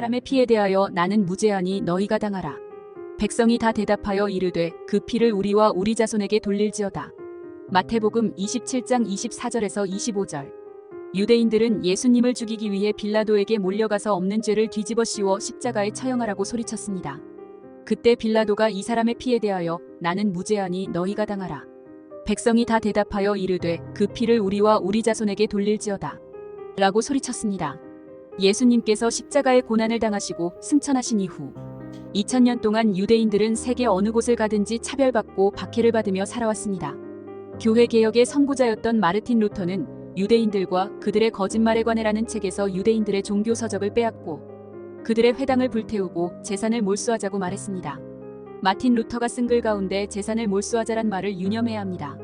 사람의 피에 대하여 나는 무죄하니 너희가 당하라. 백성이 다 대답하여 이르되 그 피를 우리와 우리 자손에게 돌릴지어다. 마태복음 27장 24절에서 25절. 유대인들은 예수님을 죽이기 위해 빌라도에게 몰려가서 없는 죄를 뒤집어 씌워 십자가에 처형하라고 소리쳤습니다. 그때 빌라도가 이 사람의 피에 대하여 나는 무죄하니 너희가 당하라. 백성이 다 대답하여 이르되 그 피를 우리와 우리 자손에게 돌릴지어다. 라고 소리쳤습니다. 예수님께서 십자가의 고난을 당하시고 승천하신 이후 2000년 동안 유대인들은 세계 어느 곳을 가든지 차별받고 박해를 받으며 살아왔습니다. 교회 개혁의 선구자였던 마르틴 루터는 유대인들과 그들의 거짓말에 관해라는 책에서 유대인들의 종교 서적을 빼앗고 그들의 회당을 불태우고 재산을 몰수하자고 말했습니다. 마틴 루터가 쓴 글 가운데 재산을 몰수하자란 말을 유념해야 합니다.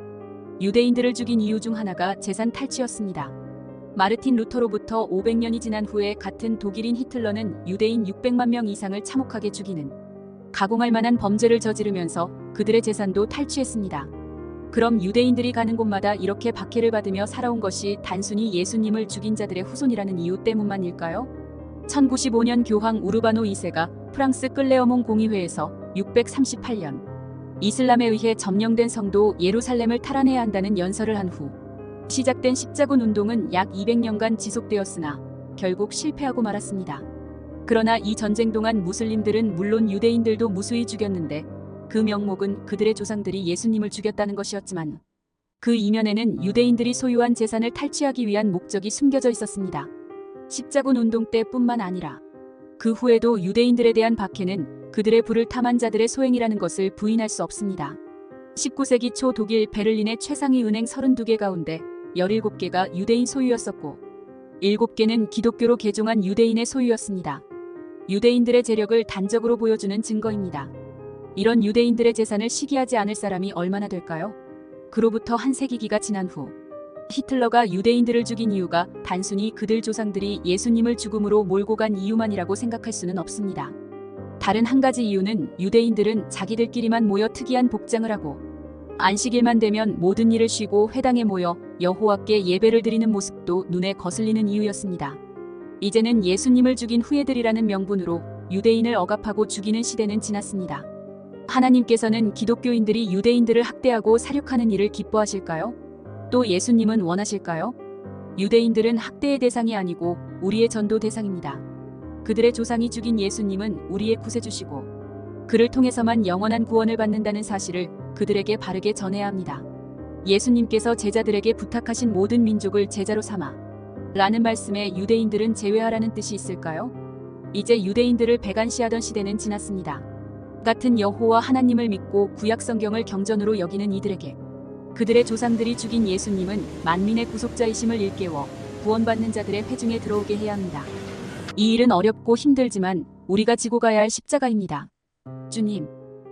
유대인들을 죽인 이유 중 하나가 재산 탈취였습니다. 마르틴 루터로부터 500년이 지난 후에 같은 독일인 히틀러는 유대인 600만 명 이상을 참혹하게 죽이는 가공할 만한 범죄를 저지르면서 그들의 재산도 탈취했습니다. 그럼 유대인들이 가는 곳마다 이렇게 박해를 받으며 살아온 것이 단순히 예수님을 죽인 자들의 후손이라는 이유 때문만일까요? 1095년 교황 우르바노 2세가 프랑스 끌레어몽 공의회에서 638년 이슬람에 의해 점령된 성도 예루살렘을 탈환해야 한다는 연설을 한 후 시작된 십자군 운동은 약 200년간 지속되었으나 결국 실패하고 말았습니다. 그러나 이 전쟁 동안 무슬림들은 물론 유대인들도 무수히 죽였는데 그 명목은 그들의 조상들이 예수님을 죽였다는 것이었지만 그 이면에는 유대인들이 소유한 재산을 탈취하기 위한 목적이 숨겨져 있었습니다. 십자군 운동 때뿐만 아니라 그 후에도 유대인들에 대한 박해는 그들의 불을 탐한 자들의 소행이라는 것을 부인할 수 없습니다. 19세기 초 독일 베를린의 최상위 은행 32개 가운데 17개가 유대인 소유였었고 7개는 기독교로 개종한 유대인의 소유였습니다. 유대인들의 재력을 단적으로 보여주는 증거입니다. 이런 유대인들의 재산을 시기하지 않을 사람이 얼마나 될까요? 그로부터 한 세기기가 지난 후 히틀러가 유대인들을 죽인 이유가 단순히 그들 조상들이 예수님을 죽음으로 몰고 간 이유만이라고 생각할 수는 없습니다. 다른 한 가지 이유는 유대인들은 자기들끼리만 모여 특이한 복장을 하고 안식일만 되면 모든 일을 쉬고 회당에 모여 여호와께 예배를 드리는 모습도 눈에 거슬리는 이유였습니다. 이제는 예수님을 죽인 후예들이라는 명분으로 유대인을 억압하고 죽이는 시대는 지났습니다. 하나님께서는 기독교인들이 유대인들을 학대하고 살육하는 일을 기뻐하실까요? 또 예수님은 원하실까요? 유대인들은 학대의 대상이 아니고 우리의 전도 대상입니다. 그들의 조상이 죽인 예수님은 우리의 구세주시고 그를 통해서만 영원한 구원을 받는다는 사실을 그들에게 바르게 전해야 합니다. 예수님께서 제자들에게 부탁하신 모든 민족을 제자로 삼아 라는 말씀에 유대인들은 제외하라는 뜻이 있을까요? 이제 유대인들을 배관시하던 시대는 지났습니다. 같은 여호와 하나님을 믿고 구약 성경을 경전으로 여기는 이들에게 그들의 조상들이 죽인 예수님은 만민의 구속자이심을 일깨워 구원받는 자들의 회중에 들어오게 해야 합니다. 이 일은 어렵고 힘들지만 우리가 지고 가야 할 십자가입니다. 주님,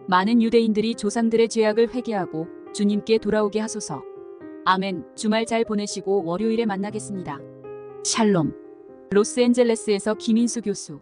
많은 유대인들이 조상들의 죄악을 회개하고 주님께 돌아오게 하소서. 아멘. 주말 잘 보내시고 월요일에 만나겠습니다. 샬롬. 로스앤젤레스에서 김인수 교수.